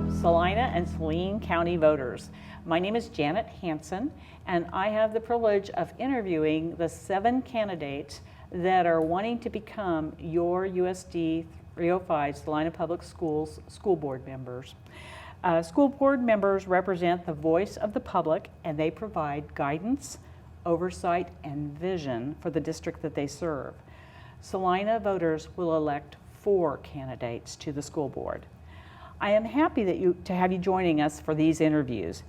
Salina and Saline County voters. My name is Janet Hanson, and I have the privilege of interviewing the 7 candidates that are wanting to become your USD 305 Salina Public Schools school board members. School board members represent the voice of the public, and they provide guidance, oversight, and vision for the district that they serve. Salina voters will elect 4 candidates to the school board. I am happy to have you joining us for these interviews.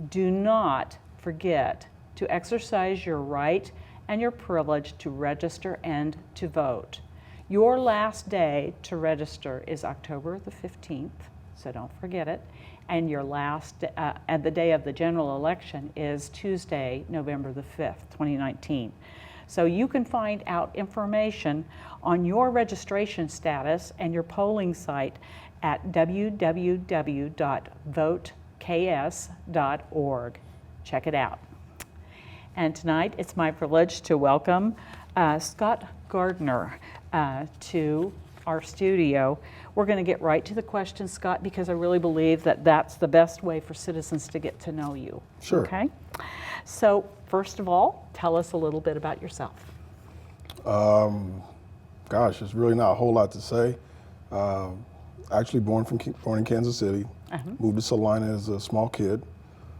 Do not forget to exercise your right and your privilege to register and to vote. Your last day to register is October the 15th, so don't forget it. And your last, and the day of the general election is Tuesday, November the 5th, 2019. So you can find out information on your registration status and your polling site at www.voteks.org. Check it out. And tonight it's my privilege to welcome Scott Gardner to our studio. We're going to get right to the questions, Scott, because I really believe that that's the best way for citizens to get to know you. Sure. Okay? So first of all, tell us a little bit about yourself. Gosh, there's really not a whole lot to say. Actually born in Kansas City, moved to Salina as a small kid.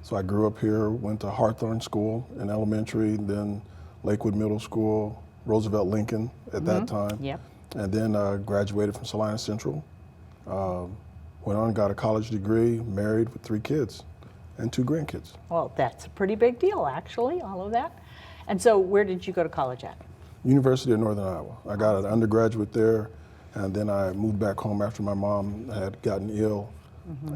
So I grew up here, went to Hawthorne School in elementary, then Lakewood Middle School, Roosevelt Lincoln at that time. Yep. And then graduated from Salina Central. Went on, got a college degree, married with 3 kids and 2 grandkids. Well, that's a pretty big deal, actually, all of that. And so where did you go to college at? University of Northern Iowa. I got an undergraduate there, and then I moved back home after my mom had gotten ill.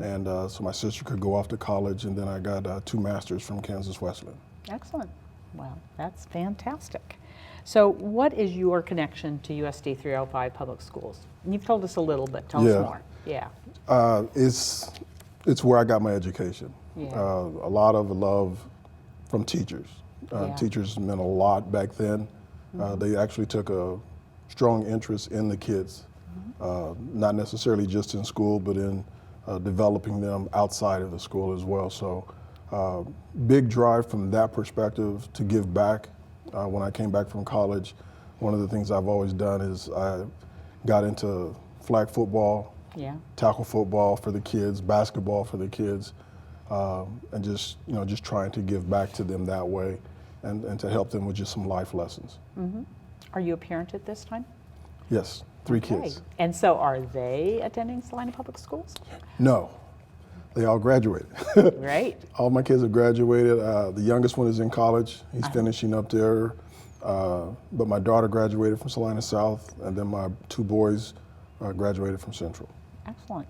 And so my sister could go off to college, and then I got 2 masters from Kansas Wesleyan. Excellent. Well, that's fantastic. So what is your connection to USD 305 public schools? And you've told us a little bit. Tell us more. Yeah. It's where I got my education. Yeah. A lot of love from teachers. Yeah. Teachers meant a lot back then. They actually took a strong interest in the kids, not necessarily just in school, but in developing them outside of the school as well. So big drive from that perspective to give back. When I came back from college, one of the things I've always done is I got into flag football, tackle football for the kids, basketball for the kids, and just trying to give back to them that way and to help them with just some life lessons. Are you a parent at this time? Yes, 3 kids. And so are they attending Salina Public Schools? No, they all graduated. Great. All my kids have graduated. The youngest one is in college. He's finishing up there. But my daughter graduated from Salina South, and then my 2 boys graduated from Central. Excellent.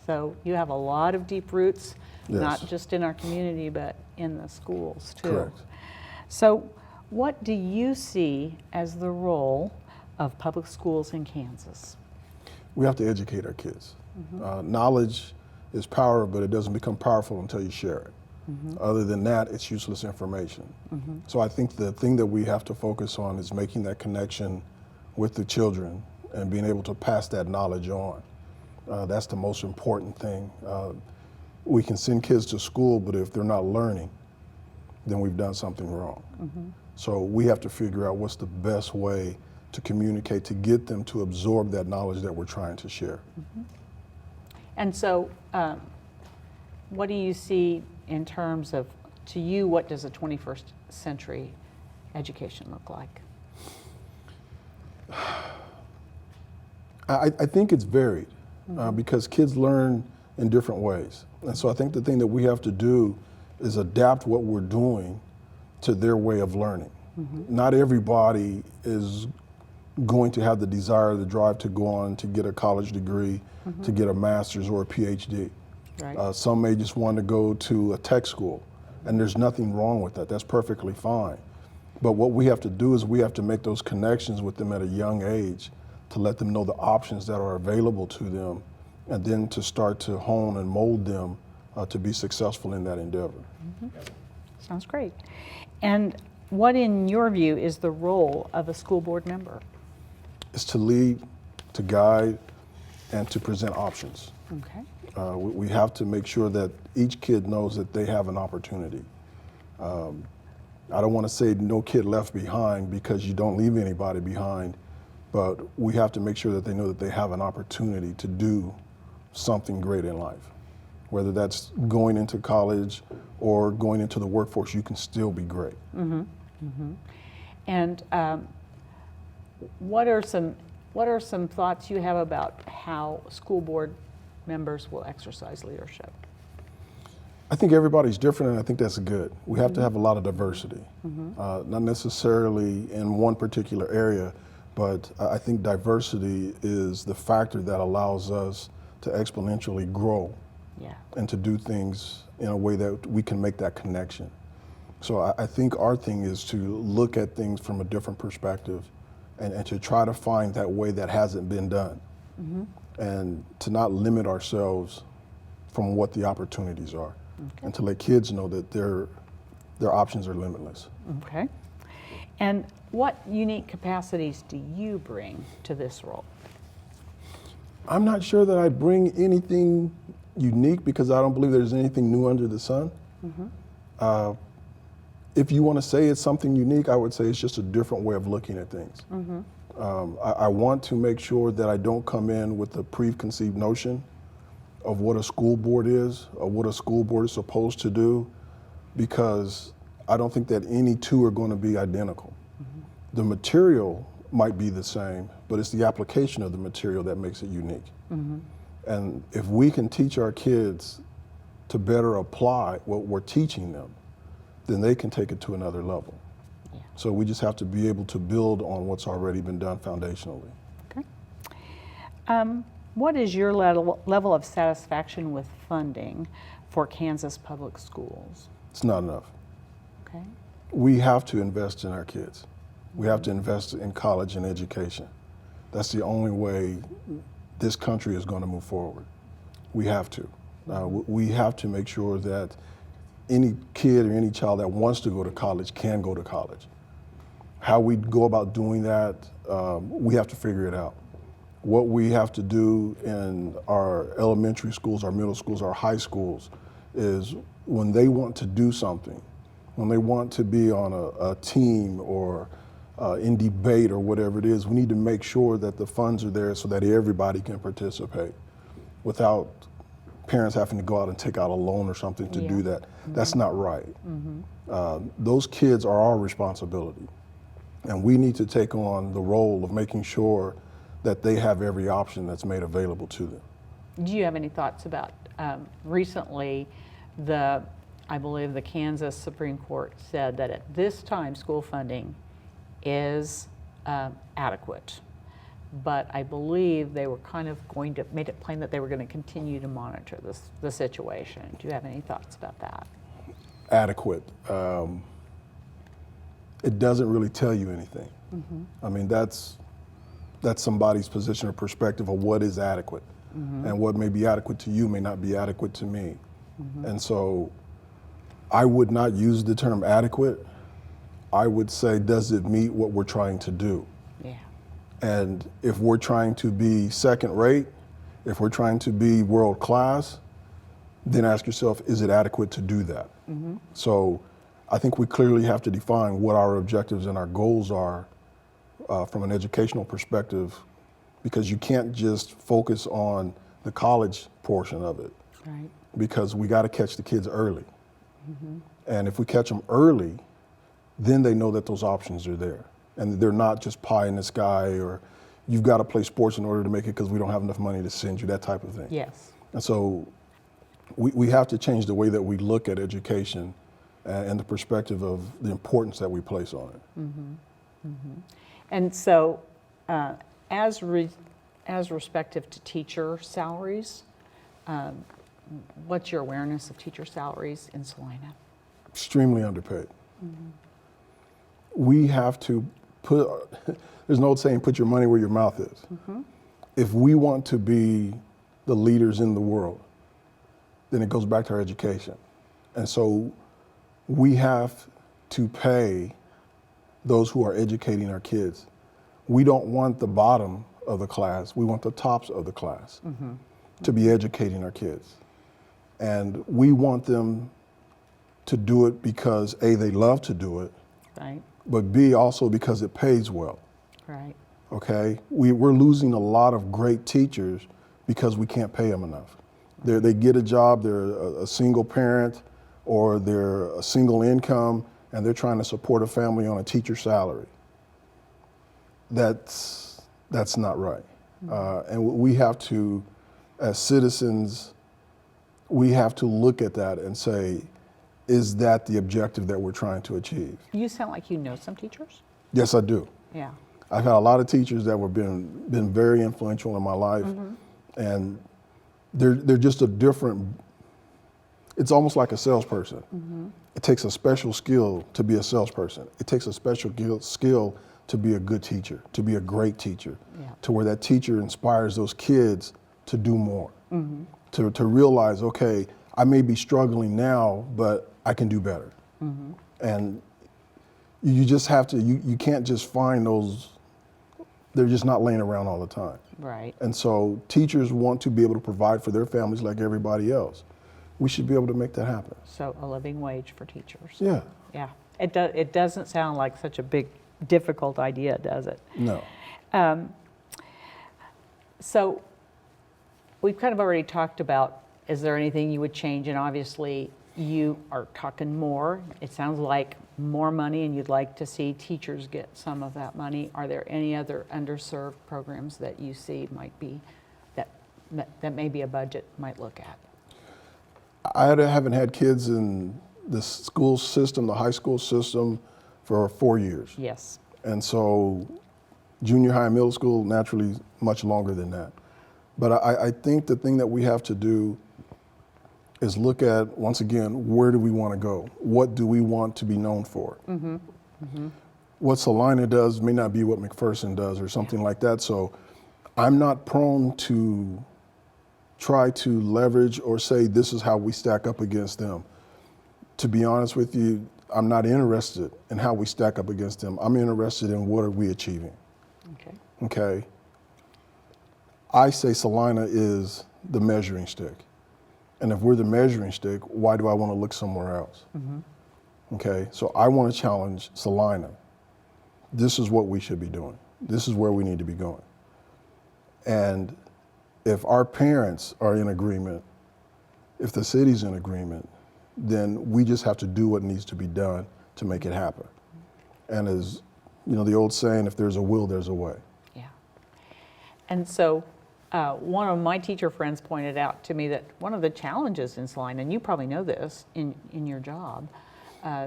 So you have a lot of deep roots, Yes. not just in our community, but in the schools too. Correct. So what do you see as the role of public schools in Kansas? We have to educate our kids. Knowledge is power, but it doesn't become powerful until you share it. Other than that, it's useless information. So I think the thing that we have to focus on is making that connection with the children and being able to pass that knowledge on. That's the most important thing. We can send kids to school, but if they're not learning, then we've done something wrong. So we have to figure out what's the best way to communicate, to get them to absorb that knowledge that we're trying to share. And so what do you see in terms of, to you, what does a 21st century education look like? I think it's varied because kids learn in different ways. And so I think the thing that we have to do is adapt what we're doing to their way of learning. Not everybody is going to have the desire, the drive to go on to get a college degree, to get a master's or a PhD. Right. Some may just want to go to a tech school, and there's nothing wrong with that. That's perfectly fine. But what we have to do is we have to make those connections with them at a young age to let them know the options that are available to them, and then to start to hone and mold them to be successful in that endeavor. Sounds great. And what, in your view, is the role of a school board member? It's to lead, to guide, and to present options. Okay. We have to make sure that each kid knows that they have an opportunity. I don't want to say no kid left behind, because you don't leave anybody behind, but we have to make sure that they know that they have an opportunity to do something great in life. Whether that's going into college or going into the workforce, you can still be great. And what are some thoughts you have about how school board members will exercise leadership? I think everybody's different, and I think that's good. We have to have a lot of diversity, not necessarily in one particular area, but I think diversity is the factor that allows us to exponentially grow and to do things in a way that we can make that connection. So I think our thing is to look at things from a different perspective and to try to find that way that hasn't been done, and to not limit ourselves from what the opportunities are. And to let kids know that their options are limitless. Okay. And what unique capacities do you bring to this role? I'm not sure that I bring anything unique, because I don't believe there's anything new under the sun. If you want to say it's something unique, I would say it's just a different way of looking at things. I want to make sure that I don't come in with a preconceived notion of what a school board is, or what a school board is supposed to do, because I don't think that any two are going to be identical. The material might be the same, but it's the application of the material that makes it unique. And if we can teach our kids to better apply what we're teaching them, then they can take it to another level. So we just have to be able to build on what's already been done foundationally. Okay. What is your level of satisfaction with funding for Kansas public schools? It's not enough. Okay. We have to invest in our kids. We have to invest in college and education. That's the only way this country is going to move forward. We have to. We have to make sure that any kid or any child that wants to go to college can go to college. How we go about doing that, we have to figure it out. What we have to do in our elementary schools, our middle schools, our high schools, is when they want to do something, when they want to be on a team or in debate or whatever it is, we need to make sure that the funds are there so that everybody can participate without parents having to go out and take out a loan or something to do that. That's not right. Those kids are our responsibility, and we need to take on the role of making sure that they have every option that's made available to them. Do you have any thoughts about recently I believe the Kansas Supreme Court said that at this time school funding is adequate, but I believe they were kind of going to made it plain that they were going to continue to monitor the situation. Do you have any thoughts about that? Adequate. It doesn't really tell you anything. I mean, that's somebody's position or perspective of what is adequate, and what may be adequate to you may not be adequate to me. And so I would not use the term adequate. I would say, does it meet what we're trying to do? And if we're trying to be second rate, if we're trying to be world class, then ask yourself, is it adequate to do that? So I think we clearly have to define what our objectives and our goals are from an educational perspective, because you can't just focus on the college portion of it, because we got to catch the kids early. And if we catch them early, then they know that those options are there. And they're not just pie in the sky, or you've got to play sports in order to make it because we don't have enough money to send you, that type of thing. Yes. And so we have to change the way that we look at education and the perspective of the importance that we place on it. And so as respective to teacher salaries, what's your awareness of teacher salaries in Salina? Extremely underpaid. We have to there's an old saying, put your money where your mouth is. If we want to be the leaders in the world, then it goes back to our education. And so we have to pay those who are educating our kids. We don't want the bottom of the class, we want the tops of the class. to be educating our kids. And we want them to do it because A, they love to do it, Right. but B, also because it pays well. Right. Okay, we're losing a lot of great teachers because we can't pay them enough. They get a job, they're a single parent, or they're a single income, and they're trying to support a family on a teacher salary. That's not right. And we have to, as citizens, we have to look at that and say, is that the objective that we're trying to achieve? You sound like you know some teachers. Yes, I do. Yeah. I've had a lot of teachers that have been very influential in my life, and they're just a different. It's almost like a salesperson. It takes a special skill to be a salesperson. It takes a special skill to be a good teacher, to be a great teacher, to where that teacher inspires those kids to do more, to realize, okay, I may be struggling now, but I can do better. And you just have to, you can't just find those, they're just not laying around all the time. Right. And so teachers want to be able to provide for their families like everybody else. We should be able to make that happen. So a living wage for teachers. Yeah. Yeah. It doesn't sound like such a big, difficult idea, does it? No. So we've kind of already talked about, is there anything you would change? And obviously you are talking more. It sounds like more money, and you'd like to see teachers get some of that money. Are there any other underserved programs that you see might be, that maybe a budget might look at? I haven't had kids in the school system, the high school system, for 4 years. Yes. And so junior high and middle school, naturally, much longer than that. But I think the thing that we have to do is look at, once again, where do we want to go? What do we want to be known for? What Salina does may not be what McPherson does or something like that. So I'm not prone to try to leverage or say this is how we stack up against them. To be honest with you, I'm not interested in how we stack up against them. I'm interested in what are we achieving. Okay. Okay. I say Salina is the measuring stick. And if we're the measuring stick, why do I want to look somewhere else? Okay, so I want to challenge Salina. This is what we should be doing. This is where we need to be going. And if our parents are in agreement, if the city's in agreement, then we just have to do what needs to be done to make it happen. And as you know, the old saying, if there's a will, there's a way. Yeah. And so one of my teacher friends pointed out to me that one of the challenges in Salina, and you probably know this in your job,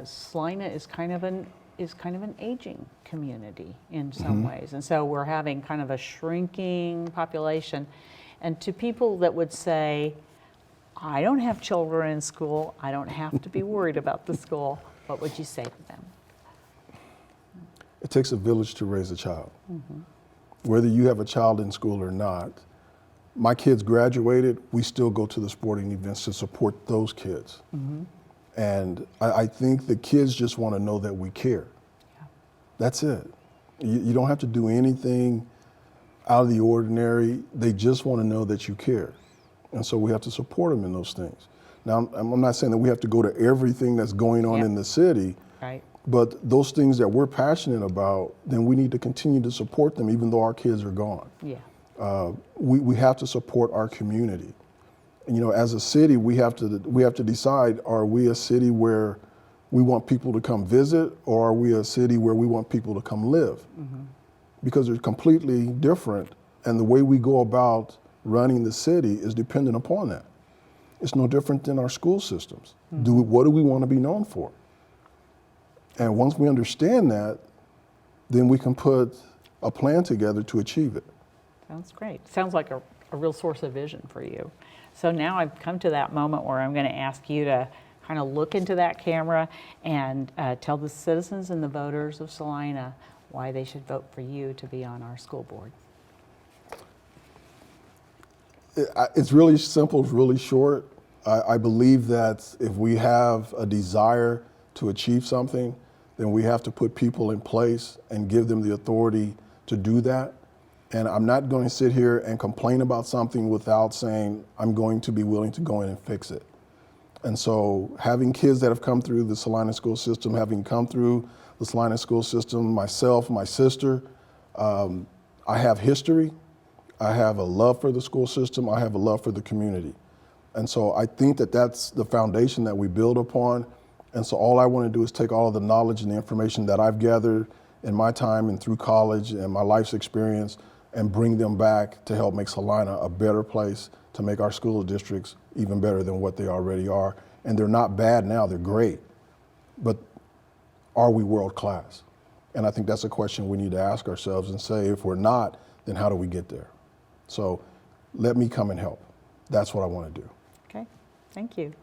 Salina is kind of an aging community in some ways. And so we're having kind of a shrinking population. And to people that would say, I don't have children in school, I don't have to be worried about the school, what would you say to them? It takes a village to raise a child. Whether you have a child in school or not, my kids graduated, we still go to the sporting events to support those kids. And I think the kids just want to know that we care. Yeah. That's it. You don't have to do anything out of the ordinary. They just want to know that you care. And so we have to support them in those things. Now, I'm not saying that we have to go to everything that's going on in the city, Right. but those things that we're passionate about, then we need to continue to support them even though our kids are gone. Yeah. We have to support our community. And, you know, as a city, we have to decide, are we a city where we want people to come visit, or are we a city where we want people to come live? Because they're completely different, and the way we go about running the city is dependent upon that. It's no different than our school systems. What do we want to be known for? And once we understand that, then we can put a plan together to achieve it. Sounds great. Sounds like a real source of vision for you. So now I've come to that moment where I'm going to ask you to kind of look into that camera and tell the citizens and the voters of Salina why they should vote for you to be on our school board. It's really simple, it's really short. I believe that if we have a desire to achieve something, then we have to put people in place and give them the authority to do that. And I'm not going to sit here and complain about something without saying I'm going to be willing to go in and fix it. And so having kids that have come through the Salina school system, having come through the Salina school system, myself, my sister, I have history. I have a love for the school system. I have a love for the community. And so I think that that's the foundation that we build upon. And so all I want to do is take all of the knowledge and the information that I've gathered in my time and through college and my life's experience and bring them back to help make Salina a better place, to make our school districts even better than what they already are. And they're not bad now, they're great. But are we world class? And I think that's a question we need to ask ourselves and say, if we're not, then how do we get there? So let me come and help. That's what I want to do. Okay, thank you.